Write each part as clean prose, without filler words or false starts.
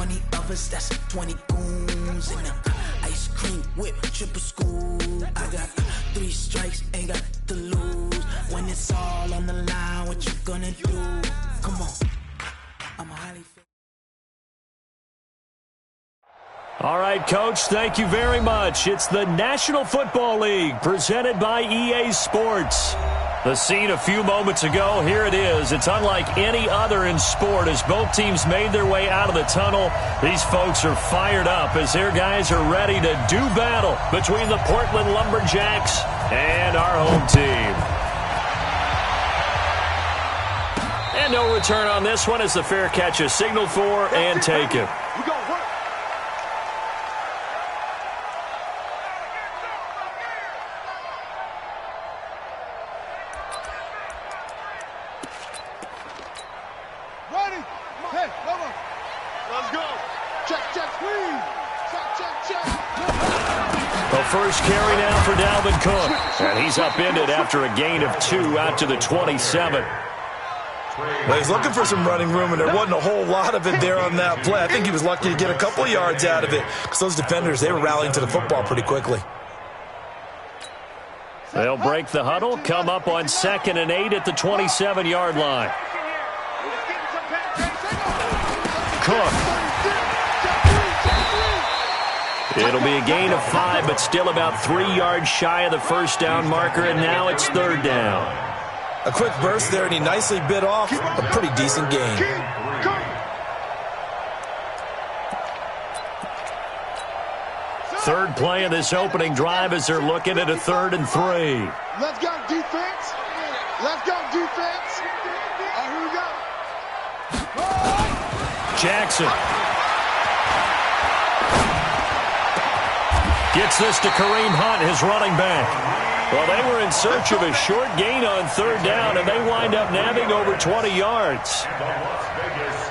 20 of us, that's 20 goons in the ice cream whip, triple scoop. I got 3 strikes, ain't got to lose. When it's all on the line, what you gonna do? Come on, I'm highly. All right, Coach, thank you very much. It's the National Football League presented by EA Sports. The scene a few moments ago, here it is. It's unlike any other in sport as both teams made their way out of the tunnel. These folks are fired up as their guys are ready to do battle between the Portland Lumberjacks and our home team. And no return on this one as the fair catch is signaled for and taken. First carry now for Dalvin Cook. And he's upended after a gain of 2 out to the 27. Well, he's looking for some running room, and there wasn't a whole lot of it there on that play. I think he was lucky to get a couple yards out of it because those defenders, they were rallying to the football pretty quickly. They'll break the huddle, come up on 2nd and 8 at the 27-yard line. Cook. It'll be a gain of 5, but still about 3 yards shy of the first down marker, and now it's 3rd down. A quick burst there, and he nicely bit off a pretty decent gain. Third play of this opening drive as they're looking at a 3rd and 3. Let's go, defense. Let's go, defense. Here we go. Jackson. Gets this to Kareem Hunt, his running back. Well, they were in search of a short gain on 3rd down, and they wind up nabbing over 20 yards.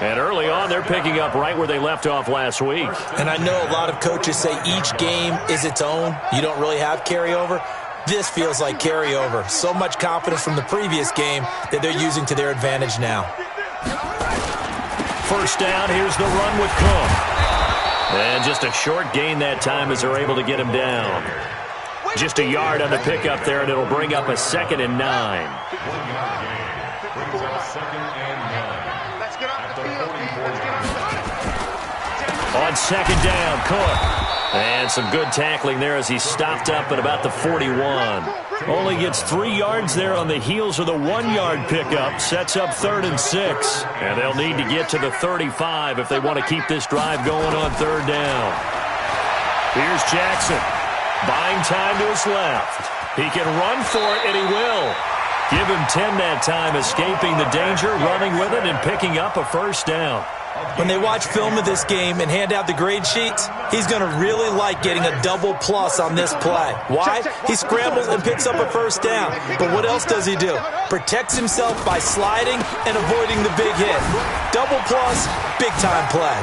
And early on, they're picking up right where they left off last week. And I know a lot of coaches say each game is its own. You don't really have carryover. This feels like carryover. So much confidence from the previous game that they're using to their advantage now. First down, here's the run with Cook. And just a short gain that time as they're able to get him down. Just a yard on the pickup there, and it'll bring up a 2nd and 9. On 2nd down, Cook. And some good tackling there as he stopped up at about the 41. Only gets 3 yards there on the heels of the 1-yard pickup. Sets up 3rd and 6. And they'll need to get to the 35 if they want to keep this drive going on 3rd down. Here's Jackson. Buying time to his left. He can run for it, and he will. Give him 10 that time, escaping the danger, running with it, and picking up a first down. When they watch film of this game and hand out the grade sheets, he's going to really like getting a double plus on this play. Why? He scrambles and picks up a first down. But what else does he do? Protects himself by sliding and avoiding the big hit. Double plus, big-time play.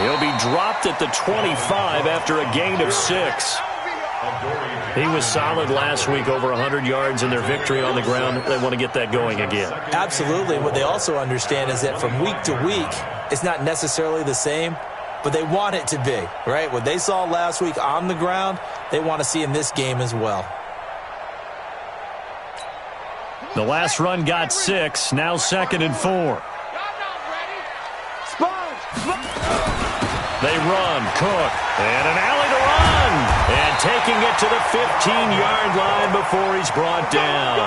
He'll be dropped at the 25 after a gain of 6. He was solid last week, over 100 yards in their victory on the ground. They want to get that going again. Absolutely. What they also understand is that from week to week, it's not necessarily the same, but they want it to be, right? What they saw last week on the ground, they want to see in this game as well. The last run got 6, now 2nd and 4. They run, Cook, and an alley to run. And taking it to the 15-yard line before he's brought down.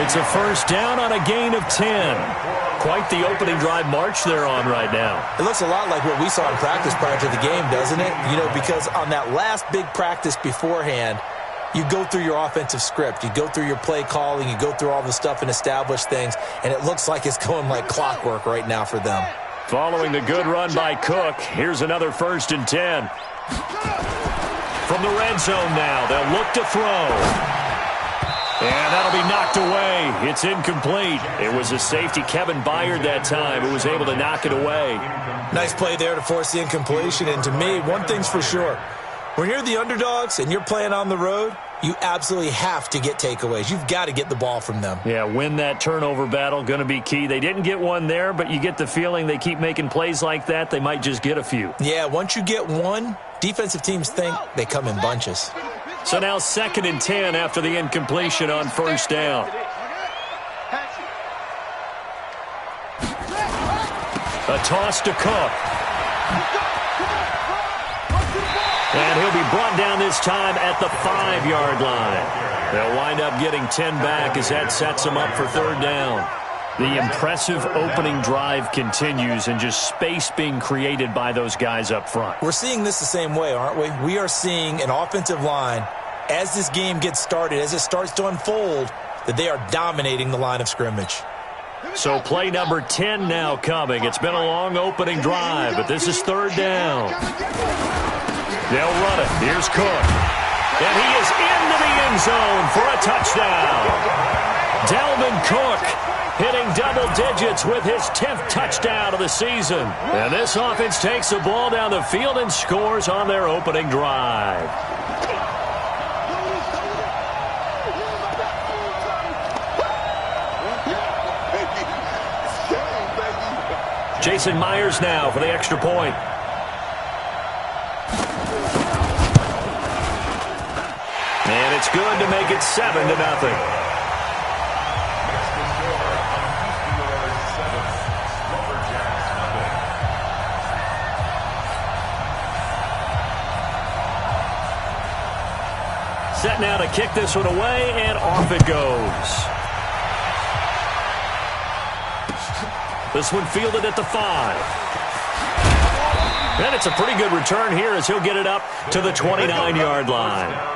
It's a first down on a gain of 10. Quite the opening drive march they're on right now. It looks a lot like what we saw in practice prior to the game, doesn't it? You know, because on that last big practice beforehand, you go through your offensive script. You go through your play calling. You go through all the stuff and establish things. And it looks like it's going like clockwork right now for them. Following the good run by Cook, here's another 1st and 10. From the red zone now, they'll look to throw. And that'll be knocked away. It's incomplete. It was a safety, Kevin Byard, that time, who was able to knock it away. Nice play there to force the incompletion. And to me, one thing's for sure. When you're the underdogs and you're playing on the road, You absolutely have to get takeaways. You've got to get the ball from them. Yeah, win that turnover battle, going to be key. They didn't get one there, but you get the feeling they keep making plays like that, they might just get a few. Yeah, once you get one, defensive teams think they come in bunches. So now 2nd and 10 after the incompletion on first down. A toss to Cook. And he'll be brought down this time at the 5-yard line. They'll wind up getting 10 back as that sets them up for 3rd down. The impressive opening drive continues and just space being created by those guys up front. We're seeing this the same way, aren't we? We are seeing an offensive line, as this game gets started, as it starts to unfold, that they are dominating the line of scrimmage. So play number 10 now coming. It's been a long opening drive, but this is 3rd down. They'll run it. Here's Cook. And he is into the end zone for a touchdown. Dalvin Cook hitting double digits with his 10th touchdown of the season. And this offense takes the ball down the field and scores on their opening drive. Jason Myers now for the extra point. And it's good to make it 7-0. Set now to kick this one away, and off it goes. This one fielded at the 5. And it's a pretty good return here as he'll get it up to the 29-yard line.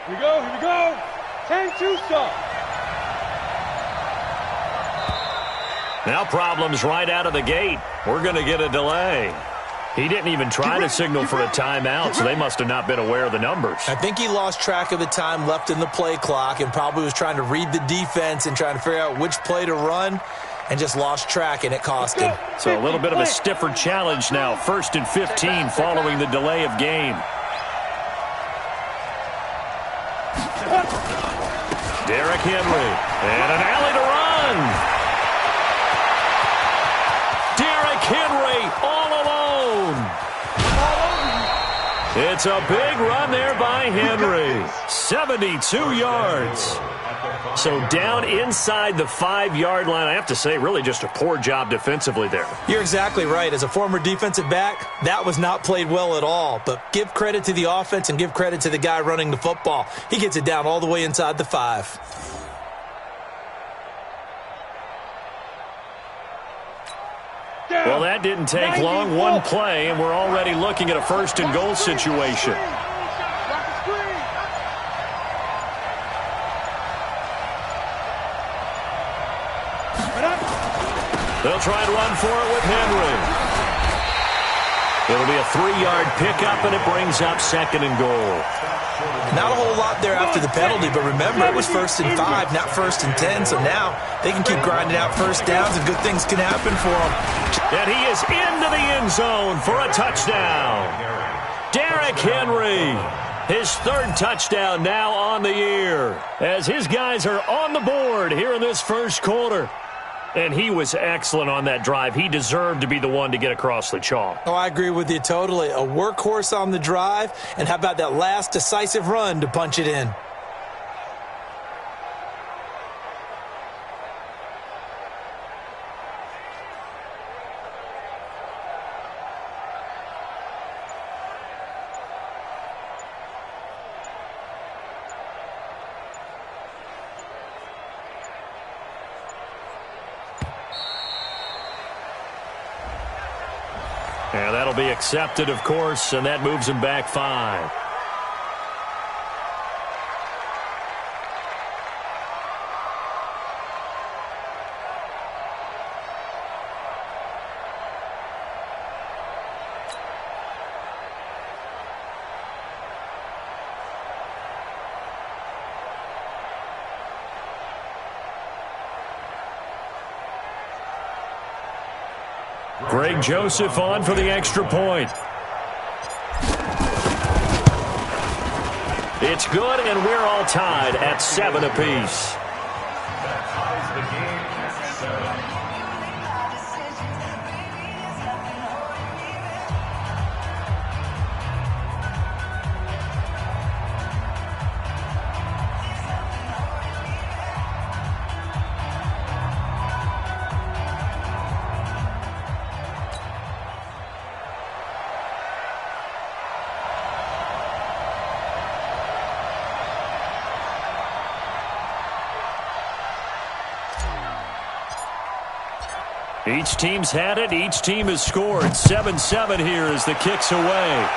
Here we go, here we go. 10-2 stop. Now problems right out of the gate. We're going to get a delay. He didn't even try to signal for a timeout, so they must have not been aware of the numbers. I think he lost track of the time left in the play clock and probably was trying to read the defense and trying to figure out which play to run and just lost track, and it cost him. So a little bit of a stiffer challenge now. 1st and 15 following the delay of game. Derrick Henry, and an alley to run. Derrick Henry all alone. It's a big run there by Henry. 72 yards. So down inside the 5-yard line. I have to say, really just a poor job defensively there. You're exactly right. As a former defensive back, that was not played well at all. But give credit to the offense and give credit to the guy running the football. He gets it down all the way inside the 5. Well, that didn't take long. One play, and we're already looking at a 1st and goal situation. They'll try and run for it with Henry. It'll be a 3-yard pickup, and it brings up 2nd and goal. Not a whole lot there after the penalty, but remember, it was 1st and 5, not 1st and 10, so now they can keep grinding out 1st downs, and good things can happen for them. And he is into the end zone for a touchdown. Derrick Henry, his 3rd touchdown now on the year, as his guys are on the board here in this 1st quarter. And he was excellent on that drive. He deserved to be the one to get across the chalk. Oh, I agree with you totally. A workhorse on the drive, and how about that last decisive run to punch it in? And that'll be accepted, of course, and that moves him back 5. Greg Joseph on for the extra point. It's good, and we're all tied at 7 apiece. Each team's had it. Each team has scored. 7-7 here as the kick's away.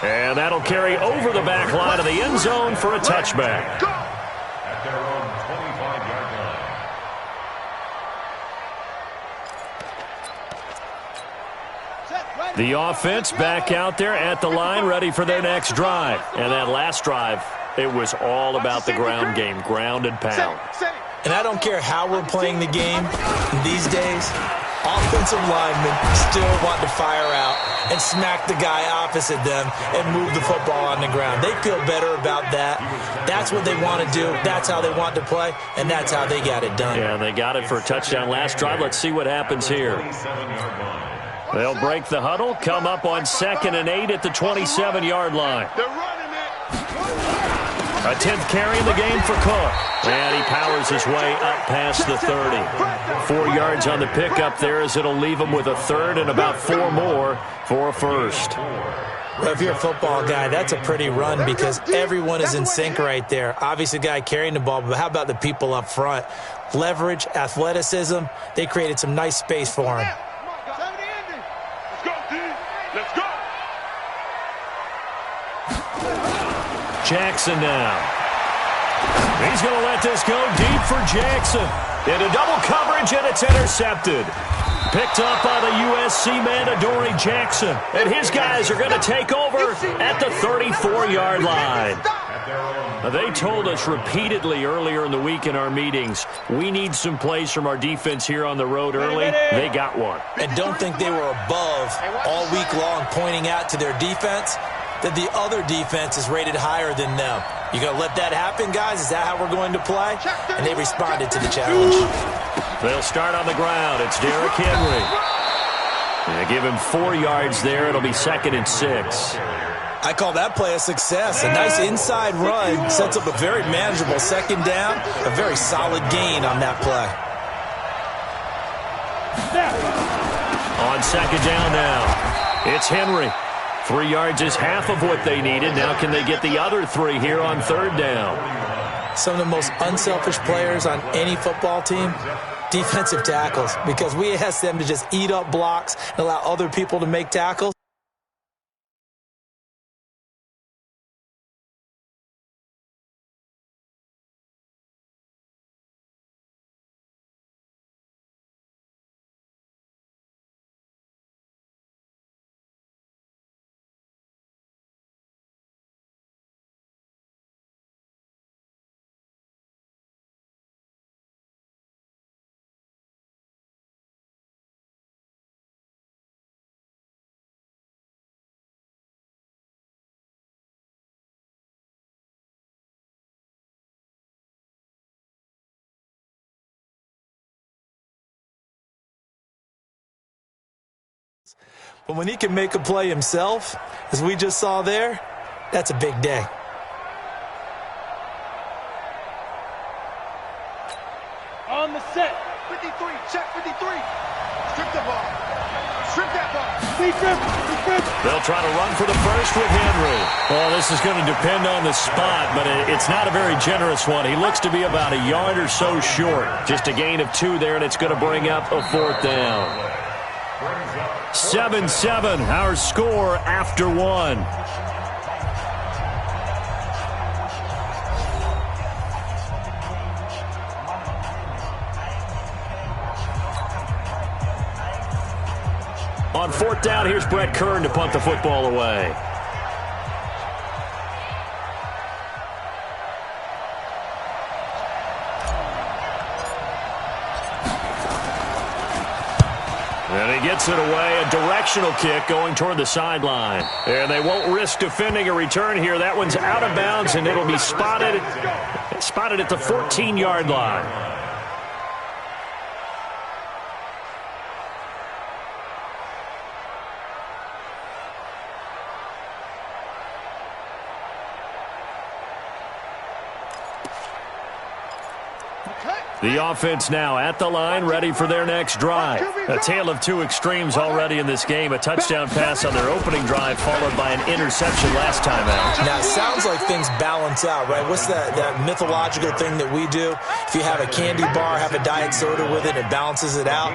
And that'll carry over the back line of the end zone for a touchback. At their own 25-yard line. The offense back out there at the line, ready for their next drive. And that last drive, it was all about the ground game, ground and pound. And I don't care how we're playing the game these days, offensive linemen still want to fire out and smack the guy opposite them and move the football on the ground. They feel better about that. That's what they want to do. That's how they want to play, and that's how they got it done. Yeah, and they got it for a touchdown last drive. Let's see what happens here. They'll break the huddle, come up on 2nd and 8 at the 27-yard line. A 10th carry in the game for Cook. And he powers his way up past the 30. 4 yards on the pickup there as it'll leave him with a third and about 4 more for a first. Well, if you're a football guy, that's a pretty run because everyone is in sync right there. Obviously, the guy carrying the ball, but how about the people up front? Leverage, athleticism, they created some nice space for him. Let's go, D. Let's go. Jackson now. He's going to let this go deep for Jackson. Into double coverage, and it's intercepted. Picked up by the USC man, Adoree Jackson. And his guys are going to take over at the 34-yard line. They told us repeatedly earlier in the week in our meetings, we need some plays from our defense here on the road early. They got one. And don't think they were above all week long pointing out to their defense that the other defense is rated higher than them. You going to let that happen, guys? Is that how we're going to play? And they responded to the challenge. They'll start on the ground. It's Derrick Henry. They give him 4 yards there. It'll be 2nd and 6. I call that play a success. A nice inside run sets up a very manageable 2nd down. A very solid gain on that play. On 2nd down now, it's Henry. 3 yards is half of what they needed. Now can they get the other 3 here on 3rd down? Some of the most unselfish players on any football team, defensive tackles, because we ask them to just eat up blocks and allow other people to make tackles. But when he can make a play himself, as we just saw there, that's a big day. On the set. 53, check 53. Strip the ball. Strip that ball. They'll try to run for the first with Henry. Well, this is going to depend on the spot, but it's not a very generous one. He looks to be about a yard or so short. Just a gain of 2 there, and it's going to bring up a 4th down. 7-7, our score after 1. On 4th down, here's Brett Kern to punt the football away. And he gets it away, a directional kick going toward the sideline. And they won't risk defending a return here. That one's out of bounds, and it'll be spotted at the 14-yard line. The offense now at the line, ready for their next drive. A tale of 2 extremes already in this game. A touchdown pass on their opening drive, followed by an interception last time out. Now, it sounds like things balance out, right? What's that mythological thing that we do? If you have a candy bar, have a diet soda with it, it balances it out.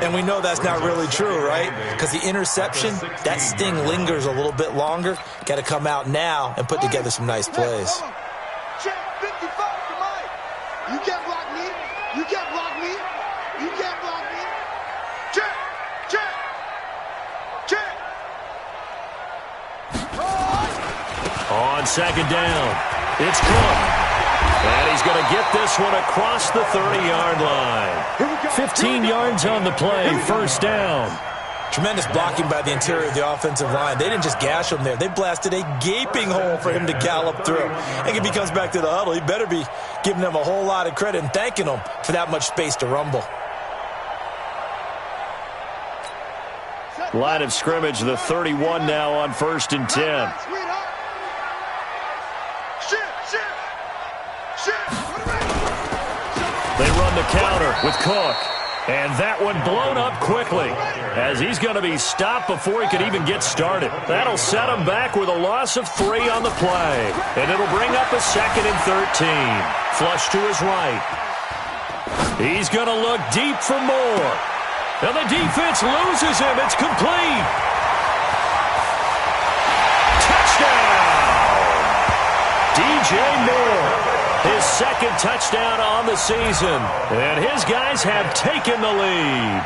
And we know that's not really true, right? Because the interception, that sting lingers a little bit longer. Got to come out now and put together some nice plays. Check 55 to Mike. You can't block me. You can't block me. You can't block me. Check. Check. Check. On 2nd down, it's Cook. And he's going to get this one across the 30-yard line. 15 yards on the play, 1st down. Tremendous blocking by the interior of the offensive line. They didn't just gash him there. They blasted a gaping hole for him to gallop through. And if he comes back to the huddle, he better be giving them a whole lot of credit and thanking them for that much space to rumble. Line of scrimmage, the 31 now on 1st and 10. They run the counter with Cook. And that one blown up quickly as he's going to be stopped before he could even get started. That'll set him back with a loss of 3 on the play. And it'll bring up a 2nd and 13. Flush to his right. He's going to look deep for more. And the defense loses him. It's complete. Touchdown! DJ Moore. His 2nd touchdown on the season. And his guys have taken the lead.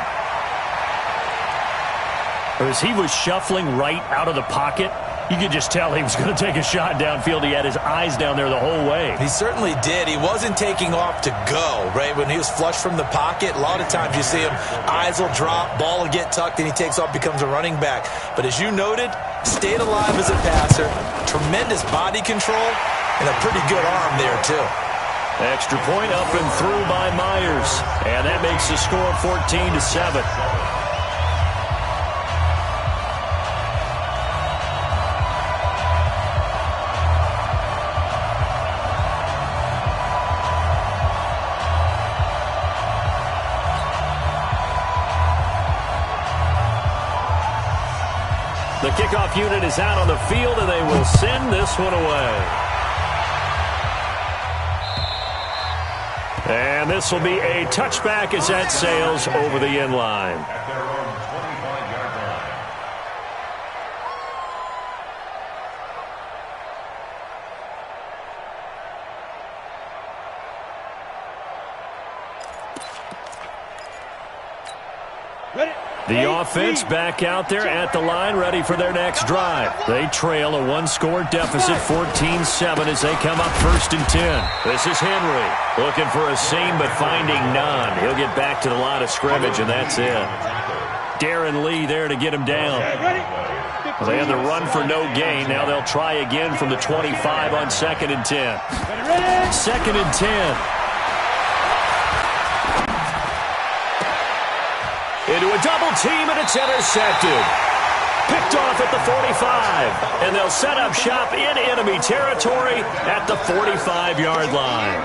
As he was shuffling right out of the pocket, you could just tell he was going to take a shot downfield. He had his eyes down there the whole way. He certainly did. He wasn't taking off to go, right? When he was flushed from the pocket, a lot of times you see him, eyes will drop, ball will get tucked, and he takes off, becomes a running back. But as you noted, stayed alive as a passer, tremendous body control, and a pretty good arm there, too. Extra point up and through by Myers. And that makes the score 14-7. The kickoff unit is out on the field, and they will send this one away. And this will be a touchback as that sails over the end line. At their own 25-yard line. Ready? The offense back out there at the line, ready for their next drive. They trail a 1-score deficit, 14-7, as they come up 1st and 10. This is Henry looking for a seam, but finding none. He'll get back to the line of scrimmage, and that's it. Darren Lee there to get him down. They had the run for no gain. Now they'll try again from the 25 on 2nd and 10. 2nd and 10. Into a double team, and it's intercepted. Picked off at the 45, and they'll set up shop in enemy territory at the 45-yard line.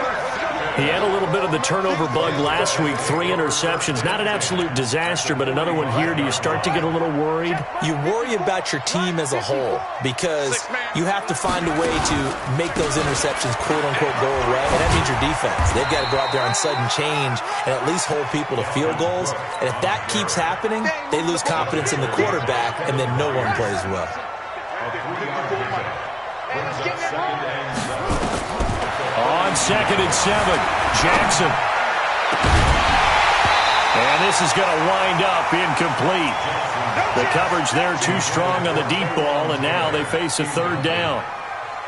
He had a little bit of the turnover bug last week, 3 interceptions. Not an absolute disaster, but another one here. Do you start to get a little worried? You worry about your team as a whole because you have to find a way to make those interceptions, quote-unquote, go away, and that means your defense. They've got to go out there on sudden change and at least hold people to field goals, and if that keeps happening, they lose confidence in the quarterback, and then no one plays well. On 2nd and 7, Jackson. And this is going to wind up incomplete. The coverage there too strong on the deep ball, and now they face a 3rd down.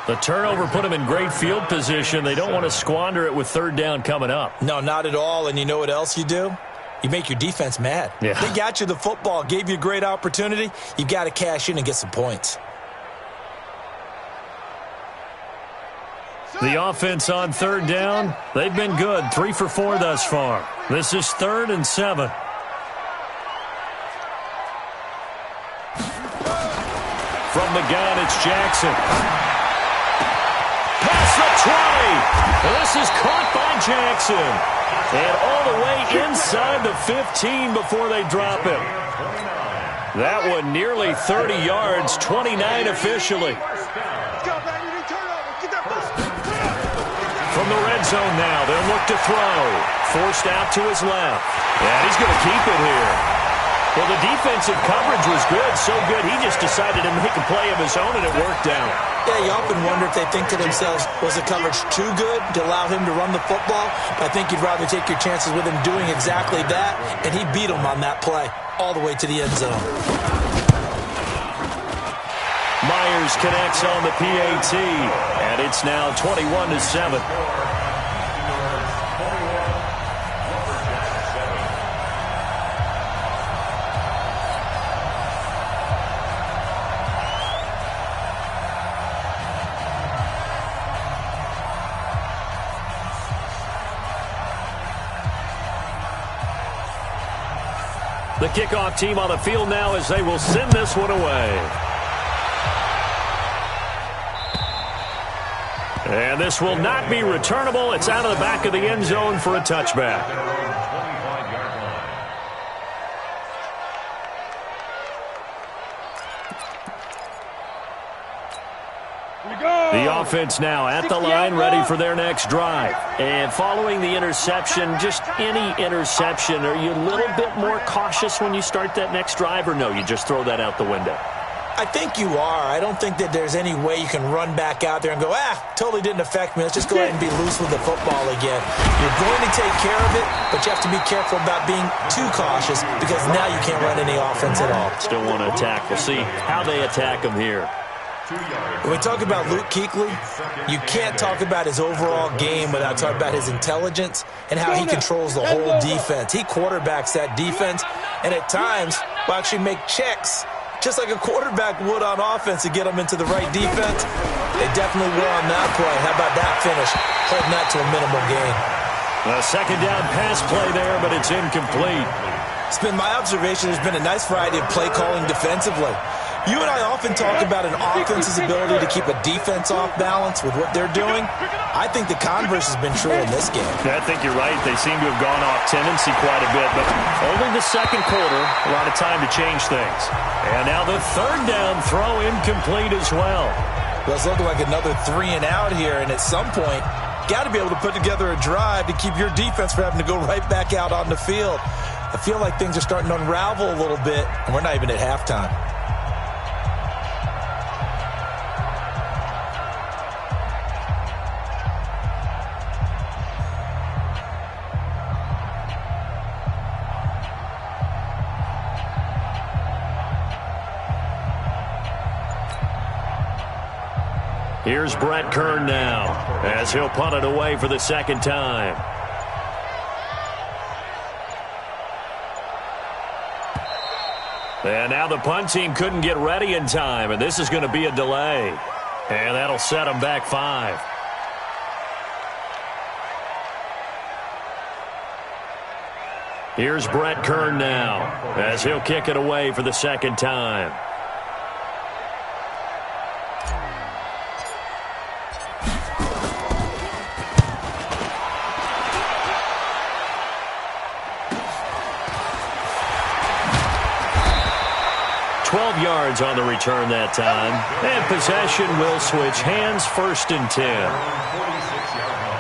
The turnover put them in great field position. They don't want to squander it with 3rd down coming up. No, not at all, and you know what else you do? You make your defense mad. Yeah. They got you the football, gave you a great opportunity. You got to cash in and get some points. The offense on 3rd down, they've been good. 3 for 4 thus far. This is 3rd and 7. From the gun, it's Jackson. Past the 20. This is caught by Jackson. And all the way inside the 15 before they drop him. That one nearly 30 yards, 29 officially. From the red zone now, they'll look to throw. Forced out to his left. And he's going to keep it here. Well, the defensive coverage was good, so good he just decided to make a play of his own, and it worked out. Yeah, you often wonder if they think to themselves, was the coverage too good to allow him to run the football? I think you'd rather take your chances with him doing exactly that, and he beat him on that play all the way to the end zone. Myers connects on the PAT, and it's now 21-7. The kickoff team on the field now as they will send this one away. And this will not be returnable. It's out of the back of the end zone for a touchback. The offense now at the line, ready for their next drive. And following the interception, just any interception, are you a little bit more cautious when you start that next drive, or no, you just throw that out the window? I think you are. I don't think that there's any way you can run back out there and go, totally didn't affect me. Let's just go ahead and be loose with the football again. You're going to take care of it, but you have to be careful about being too cautious because now you can't run any offense at all. Still want to attack. We'll see how they attack him here. When we talk about Luke Kuechly, you can't talk about his overall game without talking about his intelligence and how he controls the whole defense. He quarterbacks that defense, and at times will actually make checks just like a quarterback would on offense to get them into the right defense. They definitely will on that play. How about that finish? Holding that to a minimal gain. A second down pass play there, but it's incomplete. It's been my observation there's been a nice variety of play calling defensively. You and I often talk about an offense's ability to keep a defense off balance with what they're doing. I think the converse has been true in this game. I think you're right. They seem to have gone off tendency quite a bit, but only the second quarter, a lot of time to change things. And now the third down throw incomplete as well. Well, it's looking like another 3 and out here, and at some point, got to be able to put together a drive to keep your defense from having to go right back out on the field. I feel like things are starting to unravel a little bit, and we're not even at halftime. Here's Brett Kern now as he'll punt it away for the second time. And now the punt team couldn't get ready in time, and this is going to be a delay. And that'll set them back 5. Here's Brett Kern now as he'll kick it away for the second time. yards on the return that time. And possession will switch hands, 1st and 10. 46-yard line.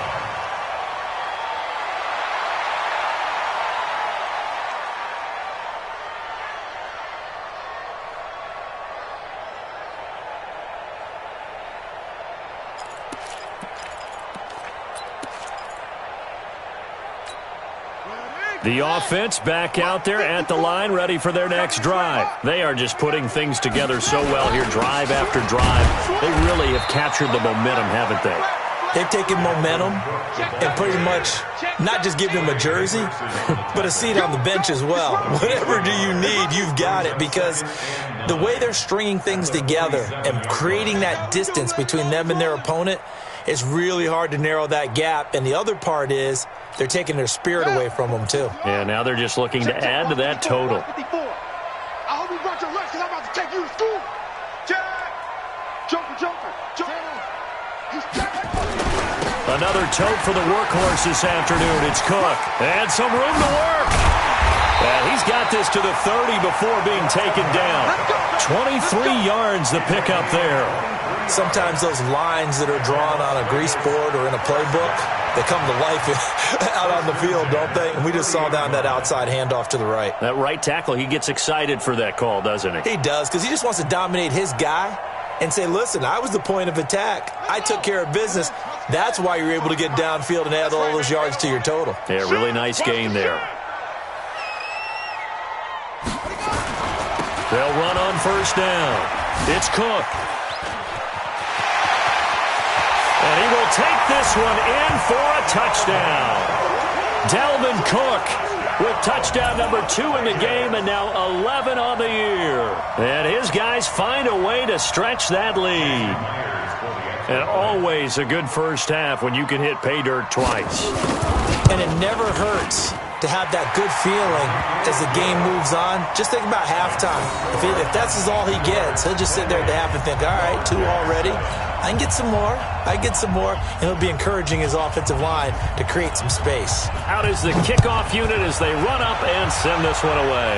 The offense back out there at the line, ready for their next drive. They are just putting things together so well here, drive after drive. They really have captured the momentum, haven't they? They've taken momentum and pretty much not just given them a jersey, but a seat on the bench as well. Whatever do you need, you've got it, because the way they're stringing things together and creating that distance between them and their opponent, it's really hard to narrow that gap. And the other part is they're taking their spirit away from them, too. Yeah, now they're just looking to add to that total. I hope you brought your lunch because I'm about to take you to school. Joker. Another tote for the workhorse this afternoon. It's Cook. And some room to work. And he's got this to the 30 before being taken down. 23 yards the pickup there. Sometimes those lines that are drawn on a grease board or in a playbook, they come to life out on the field, don't they? And we just saw down that outside handoff to the right. That right tackle, he gets excited for that call, doesn't he? He does, because he just wants to dominate his guy and say, listen, I was the point of attack. I took care of business. That's why you're able to get downfield and add all those yards to your total. Yeah, really nice gain there. They'll run on 1st down. It's Cook. And he will take this one in for a touchdown. Dalvin Cook with touchdown number 2 in the game, and now 11 on the year. And his guys find a way to stretch that lead. And always a good first half when you can hit pay dirt twice. And it never hurts to have that good feeling as the game moves on. Just think about halftime. If that's all he gets, he'll just sit there at the half and think, all right, 2 already. I can get some more. And he'll be encouraging his offensive line to create some space. Out is the kickoff unit as they run up and send this one away.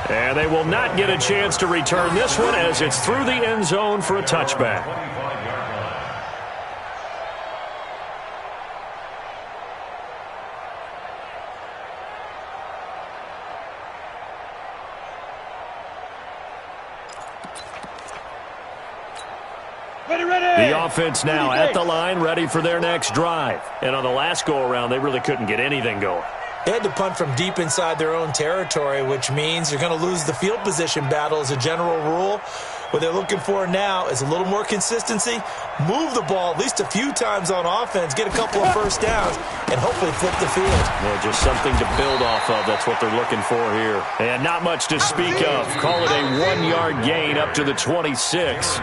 And they will not get a chance to return this one as it's through the end zone for a touchback. The offense now at the line, ready for their next drive. And on the last go-around, they really couldn't get anything going. They had to punt from deep inside their own territory, which means you're going to lose the field position battle as a general rule. What they're looking for now is a little more consistency, move the ball at least a few times on offense, get a couple of first downs, and hopefully flip the field. Yeah, just something to build off of. That's what they're looking for here. And not much to speak of. Call it a 1-yard gain up to the 26.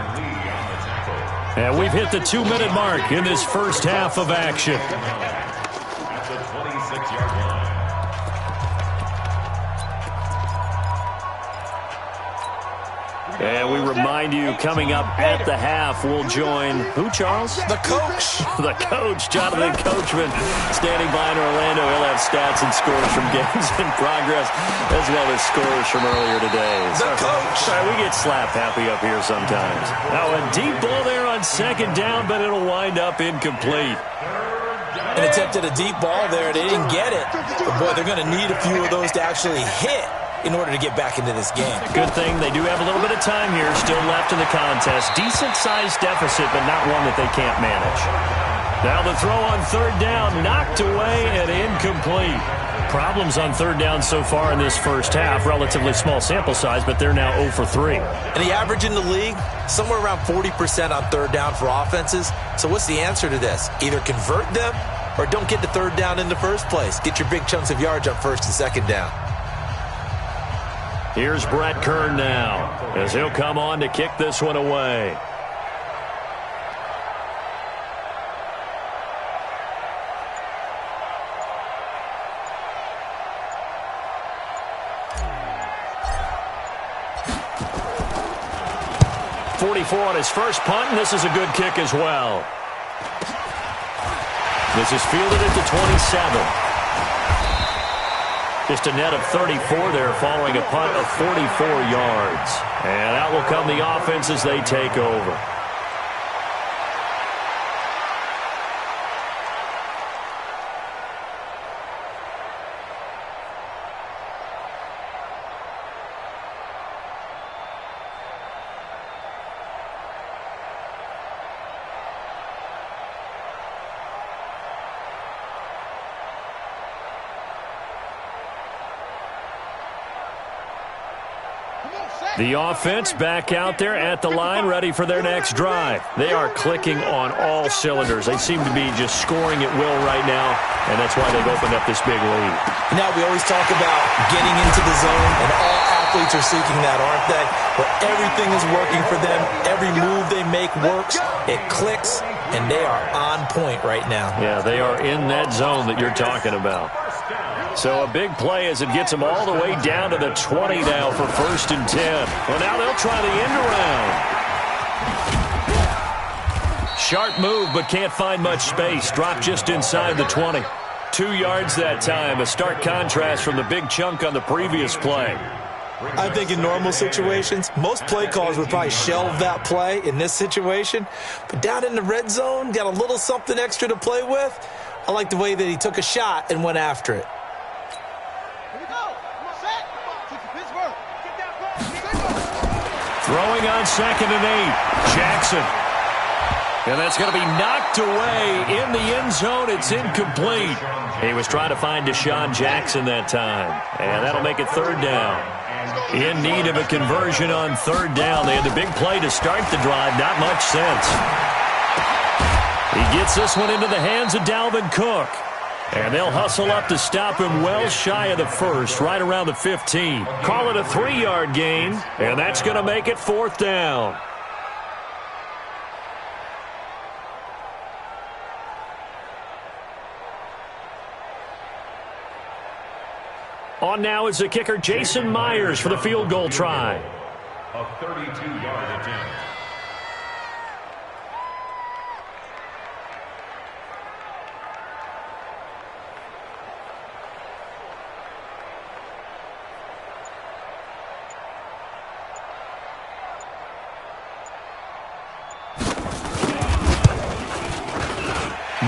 And we've hit the 2-minute mark in this first half of action. At the 26-yard line. And we remind you, coming up at the half, we'll join who, Charles? The coach. The coach, Jonathan Coachman, standing by in Orlando. He'll have stats and scores from games in progress, as well as scores from earlier today. The coach. Sorry, we get slap happy up here sometimes. Now a deep ball there on 2nd down, but it'll wind up incomplete. An attempt at a deep ball there. They didn't get it. But, boy, they're going to need a few of those to actually hit in order to get back into this game. Good thing they do have a little bit of time here still left in the contest. Decent-sized deficit, but not one that they can't manage. Now the throw on 3rd down, knocked away and incomplete. Problems on 3rd down so far in this first half. Relatively small sample size, but they're now 0 for 3. And the average in the league, somewhere around 40% on 3rd down for offenses. So what's the answer to this? Either convert them or don't get to 3rd down in the first place. Get your big chunks of yards on 1st and 2nd down. Here's Brett Kern now, as he'll come on to kick this one away. .44 on his first punt, and this is a good kick as well. This is fielded at the 27. Just a net of 34 there following a punt of 44 yards. And out will come the offense as they take over. The offense back out there at the line, ready for their next drive. They are clicking on all cylinders. They seem to be just scoring at will right now, and that's why they've opened up this big lead. Now, we always talk about getting into the zone, and all athletes are seeking that, aren't they? But everything is working for them. Every move they make works. It clicks, and they are on point right now. Yeah, they are in that zone that you're talking about. So a big play as it gets them all the way down to the 20 now for 1st and 10. Well, now they'll try the end around. Sharp move, but can't find much space. Dropped just inside the 20. 2 yards that time. A stark contrast from the big chunk on the previous play. I think in normal situations, most play callers would probably shelve that play in this situation. But down in the red zone, got a little something extra to play with. I like the way that he took a shot and went after it. Throwing on 2nd and 8. Jackson. And that's going to be knocked away in the end zone. It's incomplete. He was trying to find Deshaun Jackson that time. And that'll make it 3rd down. In need of a conversion on 3rd down. They had the big play to start the drive. Not much sense. He gets this one into the hands of Dalvin Cook. And they'll hustle up to stop him well shy of the 1st, right around the 15. Call it a 3-yard gain, and that's going to make it 4th down. On now is the kicker, Jason Myers, for the field goal try. A 32-yard attempt.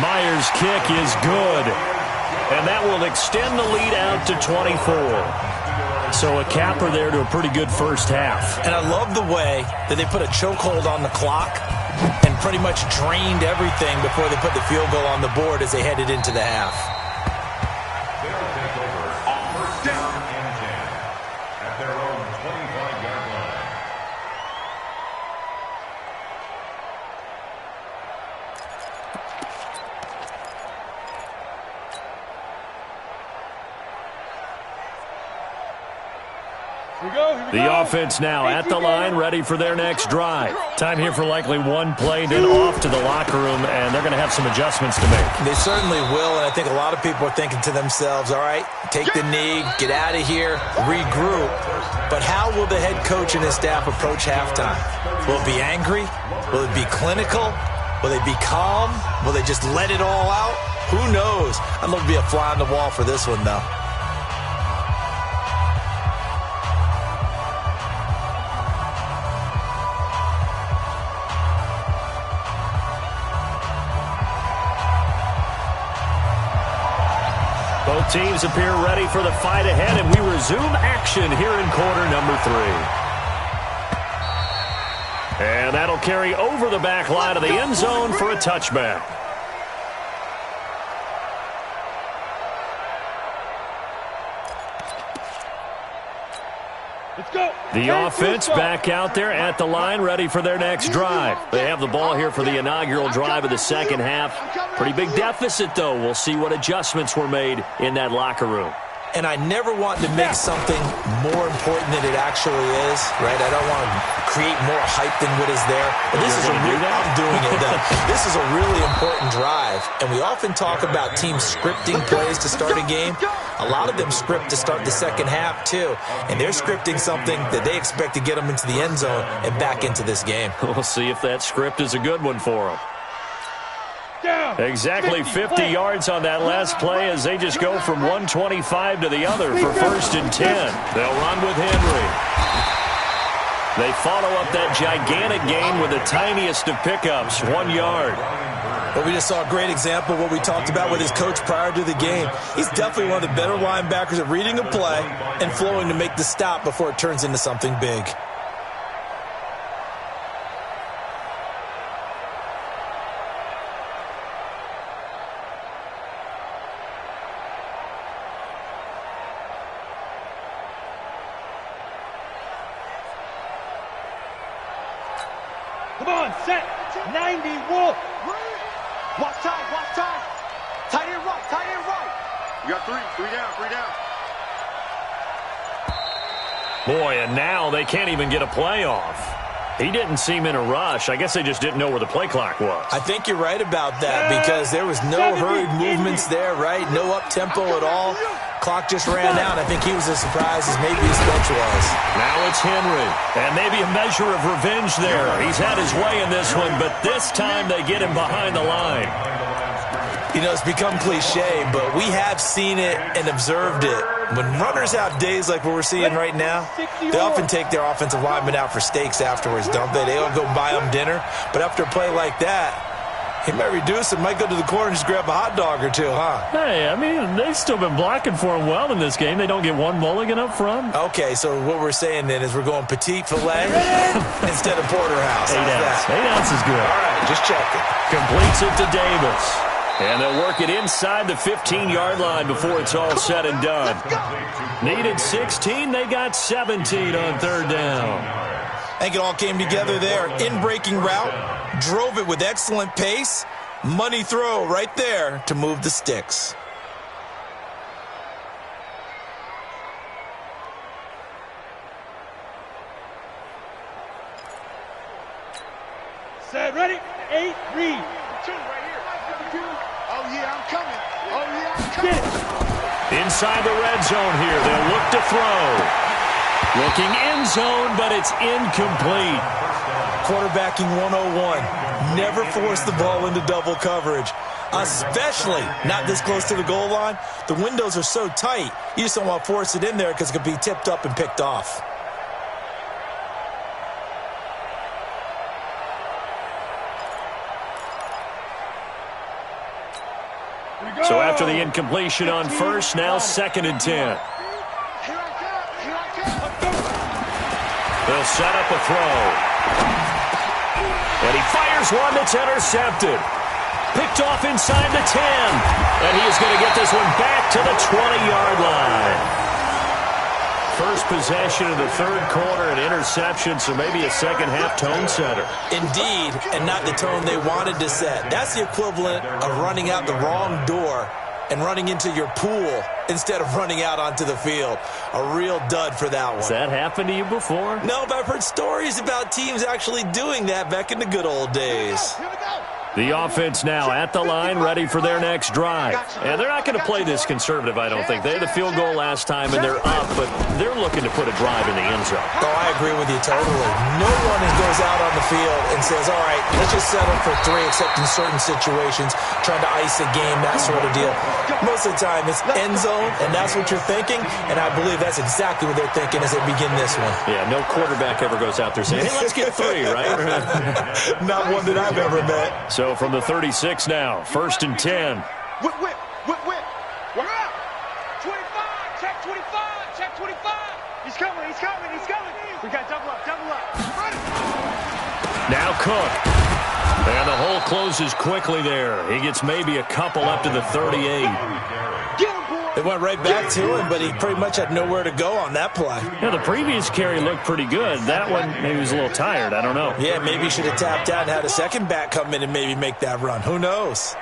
Myers' kick is good, and that will extend the lead out to 24. So a capper there to a pretty good first half. And I love the way that they put a chokehold on the clock and pretty much drained everything before they put the field goal on the board as they headed into the half. They'll take over on 1st down and 10 at their own 25-yard line. The offense now at the line, ready for their next drive. Time here for likely one play, then off to the locker room, and they're going to have some adjustments to make. They certainly will, and I think a lot of people are thinking to themselves, all right, take the knee, get out of here, regroup. But how will the head coach and his staff approach halftime? Will it be angry? Will it be clinical? Will they be calm? Will they just let it all out? Who knows? I'd love to be a fly on the wall for this one, though. Both teams appear ready for the fight ahead, and we resume action here in quarter number 3. And that'll carry over the back line of the end zone for a touchback. The offense back out there at the line, ready for their next drive. They have the ball here for the inaugural drive of the second half. Pretty big deficit, though. We'll see what adjustments were made in that locker room. And I never want to make something more important than it actually is, right? I don't want to create more hype than what is there. But this is I'm doing it, though. This is a really important drive. And we often talk about teams scripting plays to start a game. A lot of them script to start the second half, too. And they're scripting something that they expect to get them into the end zone and back into this game. We'll see if that script is a good one for them. Exactly 50 yards on that last play as they just go from 125 to the other for 1st and 10. They'll run with Henry. They follow up that gigantic gain with the tiniest of pickups, 1 yard. Well, we just saw a great example of what we talked about with his coach prior to the game. He's definitely one of the better linebackers at reading a play and flowing to make the stop before it turns into something big. Come on, set. 90, Wolf. Watch time, watch time. Tight end right, tight end right. You got three down. Boy, and now they can't even get a play off. He didn't seem in a rush. I guess they just didn't know where the play clock was. I think you're right about that because there was no hurried movements there, right? No up-tempo at all. Clock just ran out. I think he was as surprised as maybe his coach was. Now it's Henry. And maybe a measure of revenge there. He's had his way in this one, but this time they get him behind the line. You know, it's become cliche, but we have seen it and observed it. When runners have days like what we're seeing right now, they often take their offensive linemen out for steaks afterwards, don't they? They all go buy them dinner. But after a play like that, he might reduce it, might go to the corner and just grab a hot dog or two, huh? Hey, I mean, they've still been blocking for him well in this game. They don't get one mulligan up front. Okay, so what we're saying then is we're going petite filet instead of porterhouse. 8 ounce. 8 ounce is good. All right, just checking. Completes it to Davis. And they'll work it inside the 15-yard line before it's all said and done. Needed 16. They got 17 on 3rd down. I think it all came together there. In-breaking route, drove it with excellent pace. Money throw right there to move the sticks. Set, ready? 8, read. Oh, yeah, I'm coming. Oh, yeah, I'm coming. Inside the red zone here. They'll look to throw. Looking end zone, but it's incomplete. Quarterbacking 101. Never force the ball into double coverage, especially not this close to the goal line. The windows are so tight, you just don't want to force it in there because it could be tipped up and picked off. So after the incompletion on 1st, now 2nd and 10. They'll set up a throw. And he fires one that's intercepted. Picked off inside the 10. And he is going to get this one back to the 20-yard line. First possession of the 3rd quarter, an interception, so maybe a second-half tone setter. Indeed, and not the tone they wanted to set. That's the equivalent of running out the wrong door and running into your pool instead of running out onto the field. A real dud for that one. Has that happened to you before? No, but I've heard stories about teams actually doing that back in the good old days. The offense now at the line, ready for their next drive. And they're not going to play this conservative, I don't think. They had the field goal last time, and they're up, but they're looking to put a drive in the end zone. Oh, I agree with you totally. No one goes out on the field and says, all right, let's just settle for 3, except in certain situations, trying to ice a game, that sort of deal. Most of the time, it's end zone, and that's what you're thinking, and I believe that's exactly what they're thinking as they begin this one. Yeah, no quarterback ever goes out there saying, hey, let's get 3, right? Not one that I've ever met. So from the 36 now, 1st and 10. Whip. We're up. 25, check 25, check 25. He's coming. We got double up. Ready. Now Cook. And the hole closes quickly there. He gets maybe a couple up to the 38. Get him, boy. It went right back to him, but he pretty much had nowhere to go on that play. Yeah, the previous carry looked pretty good. That one, maybe he was a little tired. I don't know. Yeah, maybe he should have tapped out and had a second back come in and maybe make that run. Who knows?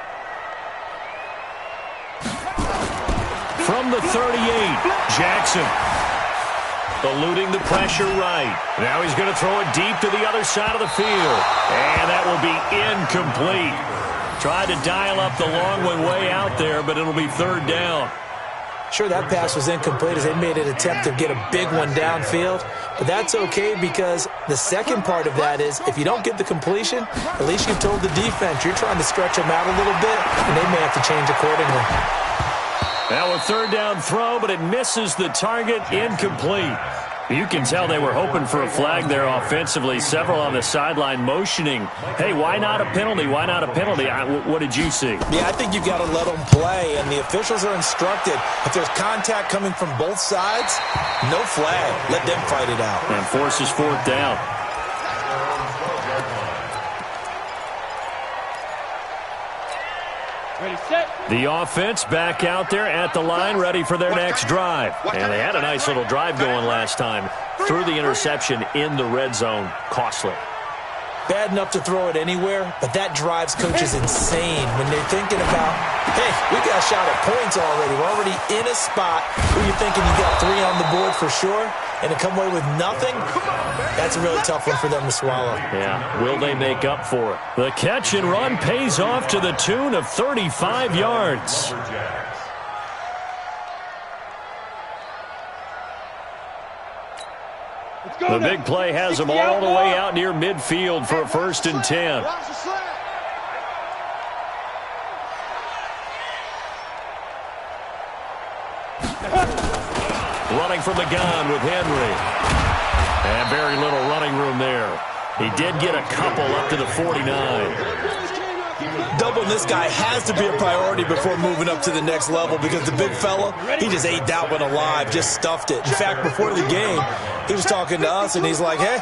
From the 38, Jackson. Eluding the pressure right. Now he's going to throw it deep to the other side of the field. And that will be incomplete. Tried to dial up the long one way out there, but it'll be 3rd down. Sure, that pass was incomplete as they made an attempt to get a big one downfield, but that's okay because the second part of that is if you don't get the completion, at least you've told the defense you're trying to stretch them out a little bit, and they may have to change accordingly. Now a third down throw, but it misses the target, incomplete. You can tell they were hoping for a flag there offensively. Several on the sideline motioning, hey, why not a penalty? Why not a penalty? What did you see? Yeah, I think you've got to let them play, and the officials are instructed. If there's contact coming from both sides, no flag. Let them fight it out. And forces fourth down. Ready, set. The offense back out there at the line, ready for their next drive. And they had a nice little drive going last time. Threw the interception in the red zone. Costly. Bad enough to throw it anywhere, but that drives coaches insane when they're thinking about, hey, we got a shot at points already. We're already in a spot where you're thinking you got 3 on the board for sure, and to come away with nothing, that's a really tough one for them to swallow. Yeah, will they make up for it? The catch and run pays off to the tune of 35 yards. The big play has them all the way out near midfield for a 1st and 10. Running from the gun with Henry. And very little running room there. He did get a couple up to the 49. Doubling this guy has to be a priority before moving up to the next level because the big fella, he just ate that one alive, just stuffed it. In fact, before the game, he was talking to us, and he's like, hey,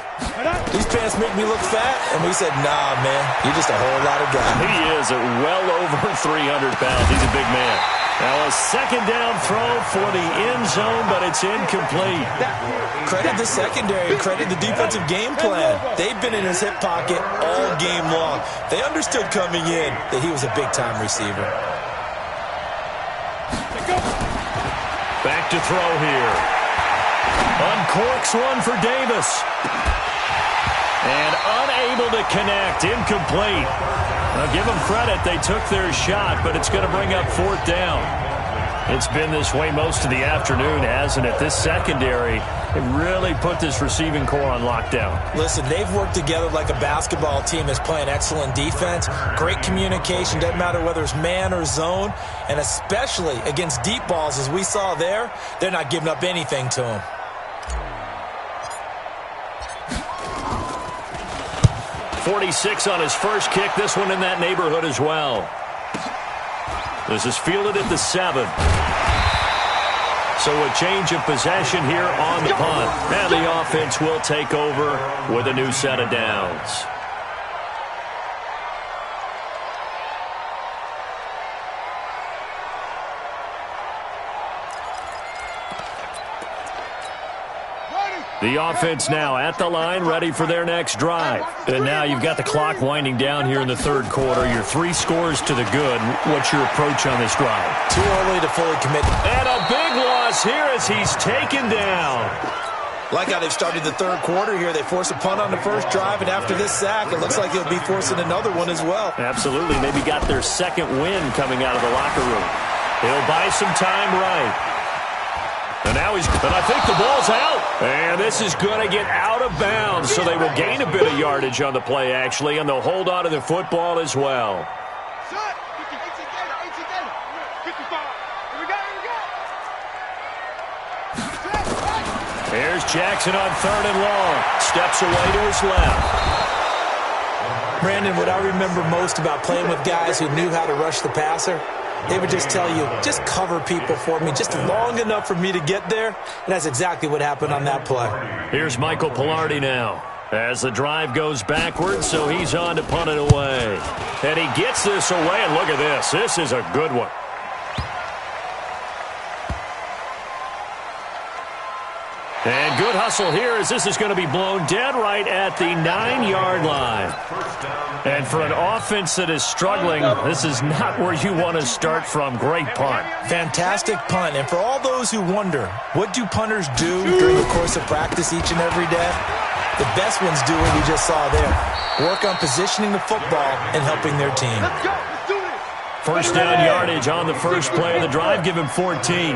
these pants make me look fat. And we said, nah, man, you're just a whole lot of guy. He is at well over 300 pounds. He's a big man. Now a 2nd down throw for the end zone, but it's incomplete. Credit the secondary, credit the defensive game plan. They've been in his hip pocket all game long. They understood coming in that he was a big-time receiver. Back to throw here. Uncorks one for Davis. And unable to connect, incomplete. Now give them credit, they took their shot, but it's going to bring up 4th down. It's been this way most of the afternoon, hasn't it? This secondary, it really put this receiving core on lockdown. Listen, they've worked together like a basketball team that's playing excellent defense. Great communication, doesn't matter whether it's man or zone. And especially against deep balls, as we saw there, they're not giving up anything to them. .46 on his first kick. This one in that neighborhood as well. This is fielded at the 7. So a change of possession here on the punt. And the offense will take over with a new set of downs. The offense now at the line, ready for their next drive. And now you've got the clock winding down here in the 3rd quarter. Your 3 scores to the good. What's your approach on this drive? Too early to fully commit. And a big loss here as he's taken down. Like how they've started the 3rd quarter here. They force a punt on the first drive, and after this sack, it looks like they'll be forcing another one as well. Absolutely. Maybe got their 2nd win coming out of the locker room. He'll buy some time right. And now and I think the ball's out. And this is going to get out of bounds, so they will gain a bit of yardage on the play, actually, and they'll hold on to the football as well. Here's Jackson on 3rd and long. Steps away to his left. Brandon, what I remember most about playing with guys who knew how to rush the passer, they would just tell you, just cover people for me, just long enough for me to get there. And that's exactly what happened on that play. Here's Michael Pilardi now as the drive goes backwards, so he's on to punt it away. And he gets this away, and look at this. This is a good one. And good hustle here as this is going to be blown dead right at the 9-yard line. And for an offense that is struggling, this is not where you want to start from. Great punt. Fantastic punt. And for all those who wonder, what do punters do during the course of practice each and every day? The best ones do what we just saw there. Work on positioning the football and helping their team. First down yardage on the first play of the drive. Give him 14.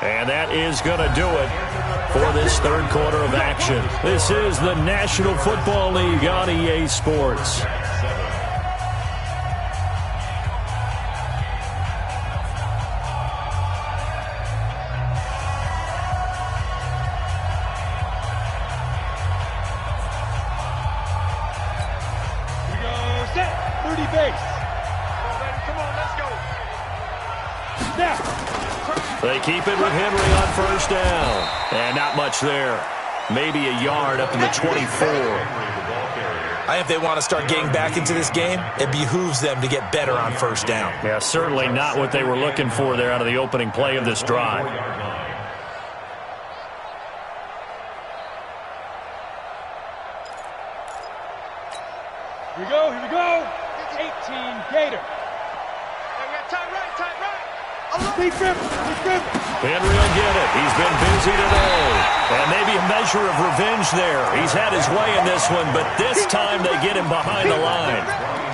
And that is going to do it for this third quarter of action. This is the National Football League on EA Sports. They keep it with Henry on first down. And not much there. Maybe a yard up to the 24. I think if they want to start getting back into this game, it behooves them to get better on first down. Yeah, certainly not what they were looking for there out of the opening play of this drive. Here we go, here we go. 18 Gator. Henry will get it. He's been busy today. And maybe a measure of revenge there. He's had his way in this one, but this time they get him behind the line.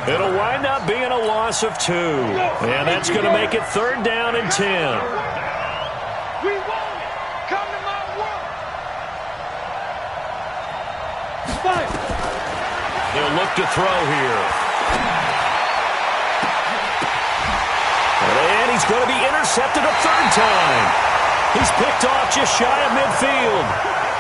It'll wind up being a loss of 2. And that's going to make it 3rd down and 10. We want it. Come to my world. 5. He'll look to throw here. And he's going to be intercepted a 3rd time. He's picked off just shy of midfield.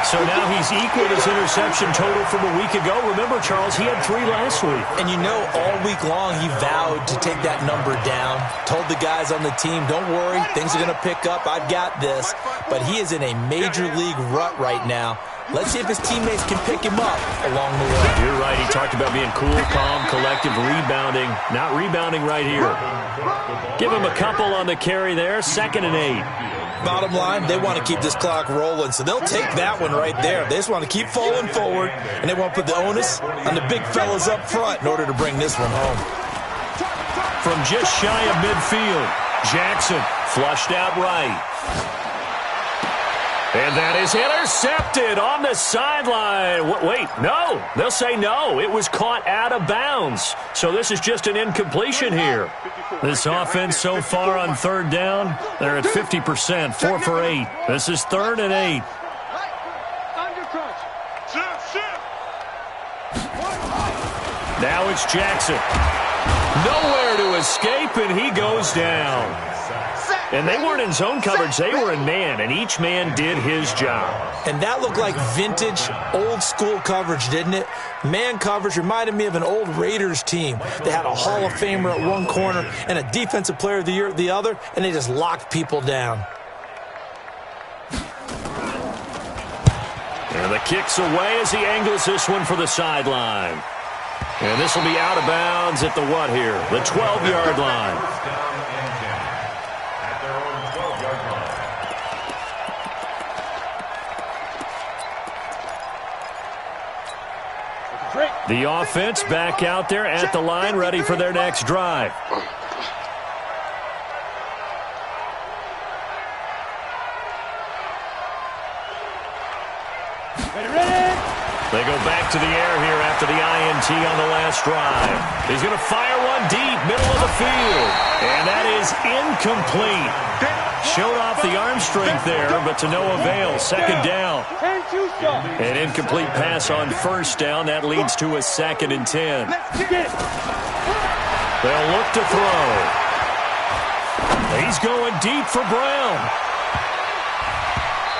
So now he's equaled his interception total from a week ago. Remember, Charles, he had 3 last week. And you know, all week long he vowed to take that number down. Told the guys on the team, don't worry, things are going to pick up. I've got this. But he is in a major league rut right now. Let's see if his teammates can pick him up along the way. You're right. He talked about being cool, calm, collective, rebounding. Not rebounding right here. Give him a couple on the carry there. 2nd and 8. Bottom line, they want to keep this clock rolling, so they'll take that one right there. They just want to keep falling forward, and they want to put the onus on the big fellas up front in order to bring this one home. From just shy of midfield, Jackson flushed out right. And that is intercepted on the sideline. Wait, no. They'll say no. It was caught out of bounds. So this is just an incompletion here. This offense so far on 3rd down, they're at 50%, 4 for 8. This is 3rd and 8. Now it's Jackson. Nowhere to escape, and he goes down. And they weren't in zone coverage. They were in man, and each man did his job. And that looked like vintage, old-school coverage, didn't it? Man coverage reminded me of an old Raiders team. They had a Hall of Famer at one corner and a Defensive Player of the Year at the other, and they just locked people down. And the kick's away as he angles this one for the sideline. And this will be out of bounds at the what here? The 12-yard line. The offense back out there at the line, ready for their next drive. They go back to the air here after the INT on the last drive. He's going to fire one deep, middle of the field. And that is incomplete. Showed off the arm strength there, but to no avail. 2nd down. An incomplete pass on 1st down. That leads to a 2nd and 10. They'll look to throw. He's going deep for Brown.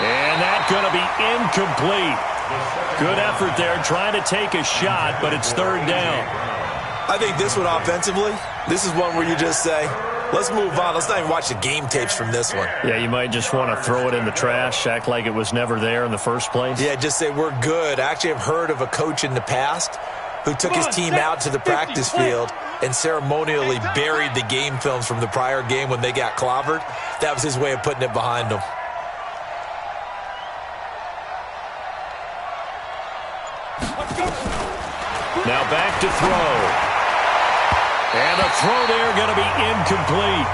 And that's going to be incomplete. Good effort there, trying to take a shot, but it's 3rd down. I think this one offensively, this is one where you just say, let's move on. Let's not even watch the game tapes from this one. Yeah, you might just want to throw it in the trash, act like it was never there in the first place. Yeah, just say we're good. I actually have heard of a coach in the past who took his team out to the practice field and ceremonially buried the game films from the prior game when they got clobbered. That was his way of putting it behind them. Now back to throw. And a throw there going to be incomplete.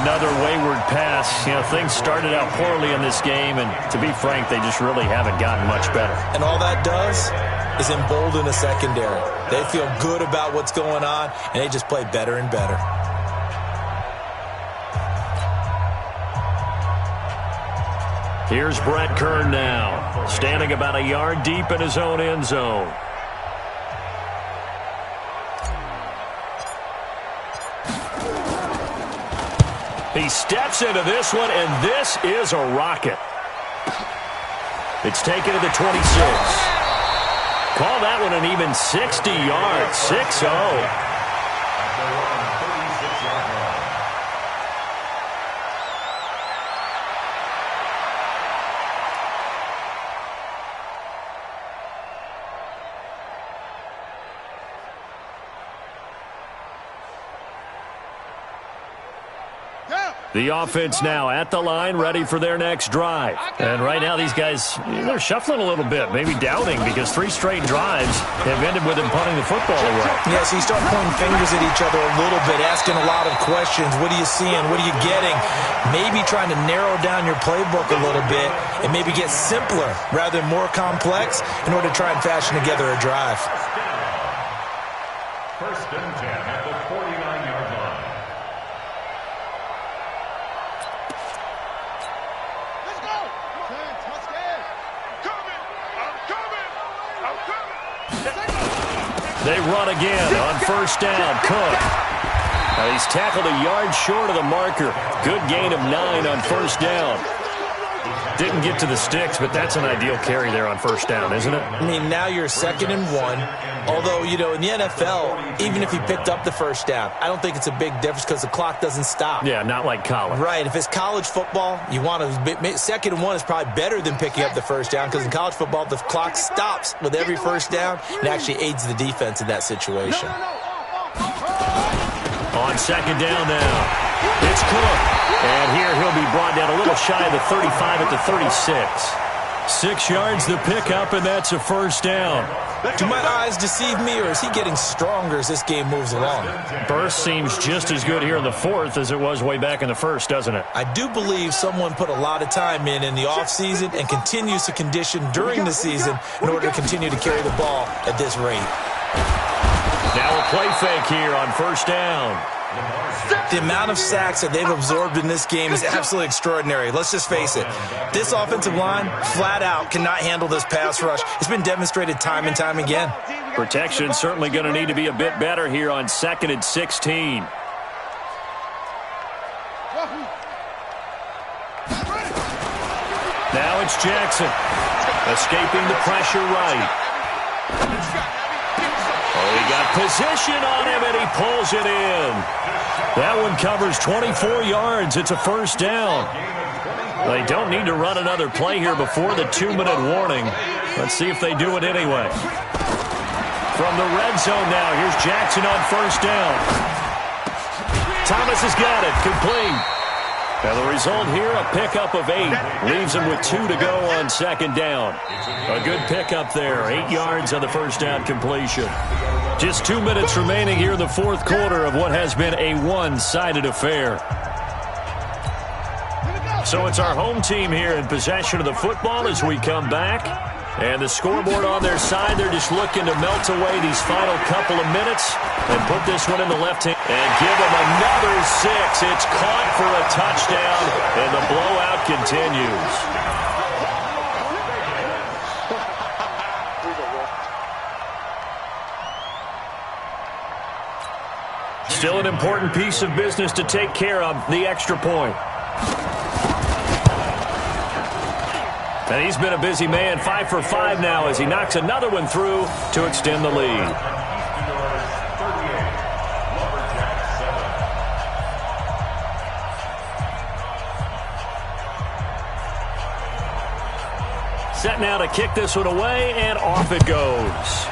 Another wayward pass. You know, things started out poorly in this game, and to be frank, they just really haven't gotten much better. And all that does is embolden a secondary. They feel good about what's going on, and they just play better and better. Here's Brett Kern now, standing about a yard deep in his own end zone. He steps into this one, and this is a rocket. It's taken to the 26. Call that one an even 60 yards, 6-0. The offense now at the line, ready for their next drive. And right now these guys, they're shuffling a little bit, maybe doubting, because 3 straight drives have ended with them punting the football away. Yeah, so you start pointing fingers at each other a little bit, asking a lot of questions. What are you seeing? What are you getting? Maybe trying to narrow down your playbook a little bit and maybe get simpler rather than more complex in order to try and fashion together a drive. First and 10 at the 49-yard line. They run again on first down. Cook. He's tackled a yard short of the marker. Good gain of 9 on first down. Didn't get to the sticks, but that's an ideal carry there on first down, isn't it? I mean, now you're 2nd and 1. Although, you know, in the NFL, even if he picked up the first down, I don't think it's a big difference because the clock doesn't stop. Yeah, not like college. Right. If it's college football, you want to 2nd and 1 is probably better than picking up the first down because in college football, the clock stops with every first down and actually aids the defense in that situation. On second down now, it's Cook. And here he'll be brought down a little shy of the 35 at the 36. 6 yards the pickup, and that's a first down. Do my eyes deceive me, or is he getting stronger as this game moves along? Burst seems just as good here in the 4th as it was way back in the 1st, doesn't it? I do believe someone put a lot of time in the offseason and continues to condition during the season in order to continue to carry the ball at this rate. Now a play fake here on first down. The amount of sacks that they've absorbed in this game is absolutely extraordinary. Let's just face it. This offensive line, flat out, cannot handle this pass rush. It's been demonstrated time and time again. Protection certainly going to need to be a bit better here on 2nd and 16. Now it's Jackson. Escaping the pressure right. Oh, he got position on him, and he pulls it in. That one covers 24 yards. It's a first down. They don't need to run another play here before the 2-minute warning. Let's see if they do it anyway. From the red zone now, here's Jackson on first down. Thomas has got it, complete. And the result here, a pickup of 8. Leaves him with 2 to go on second down. A good pickup there, 8 yards on the first down completion. Just 2 minutes remaining here in the 4th quarter of what has been a one-sided affair. So it's our home team here in possession of the football as we come back. And the scoreboard on their side, they're just looking to melt away these final couple of minutes and put this one in the left hand and give them another 6. It's caught for a touchdown, and the blowout continues. Still an important piece of business to take care of, the extra point. And he's been a busy man, 5 for 5 now as he knocks another one through to extend the lead. Set now to kick this one away, and off it goes.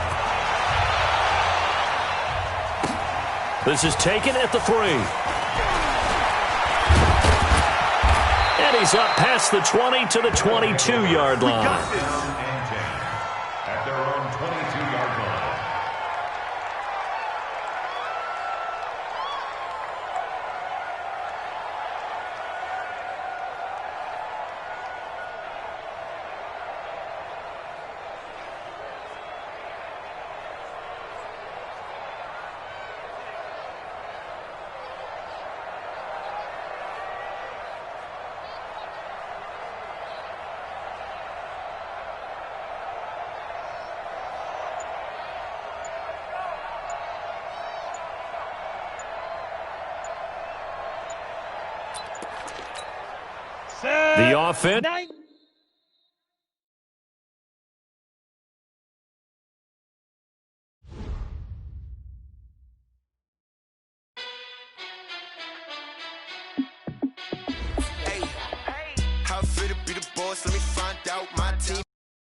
This is taken at the 3. And he's up past the 20 to the 22-yard line. At their own 22-yard line. The offense. How I feel to be the boss, let me